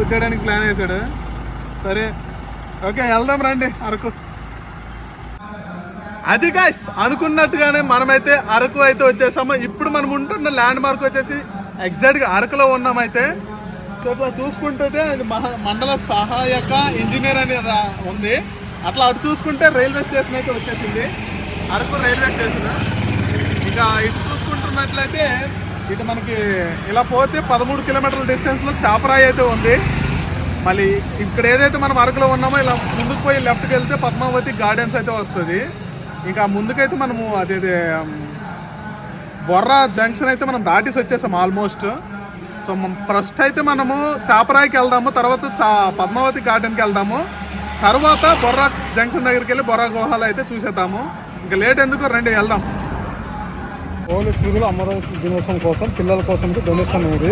గుద్దేయడానికి plan వేసాడు. సరే okay వెళ్దాం రండి అరకు. అది గాయ్స్ అనుకున్నట్టుగానే మనమైతే అరకు అయితే వచ్చేసాము. ఇప్పుడు మనం ఉంటున్న ల్యాండ్ మార్క్ వచ్చేసి ఎగ్జాక్ట్గా అరకులో ఉన్నామైతే. సో ఇట్లా చూసుకుంటే ఇది మండల సహాయక ఇంజనీర్ అనేది ఉంది. అట్లా అటు చూసుకుంటే రైల్వే స్టేషన్ అయితే వచ్చేసింది, అరకు రైల్వే స్టేషన్. ఇక ఇటు చూసుకుంటున్నట్లయితే ఇటు మనకి ఇలా పోతే 13 కిలోమీటర్ల డిస్టెన్స్లో చాపరాయి అయితే ఉంది. మళ్ళీ ఇక్కడ ఏదైతే మనం అరకులో ఉన్నామో ఇలా ముందుకు పోయి లెఫ్ట్కి వెళ్తే పద్మావతి గార్డెన్స్ అయితే వస్తుంది. ఇంకా ముందుకైతే మనము అదే బొర్రా జంక్షన్ అయితే మనం దాటేసి వచ్చేసాం ఆల్మోస్ట్. సో ఫస్ట్ అయితే మనము చాపరాయికి వెళ్దాము, తర్వాత పద్మావతి గార్డెన్కి వెళ్దాము, తర్వాత బొర్రా జంక్షన్ దగ్గరికి వెళ్ళి బొర్రా గుహలు అయితే చూసేద్దాము. ఇంకా లేట్ ఎందుకు, రండి వెళ్దాం. పోలీసులు అమరావతి దినోత్సవం కోసం పిల్లల కోసం డొనేషన్ ఉంది.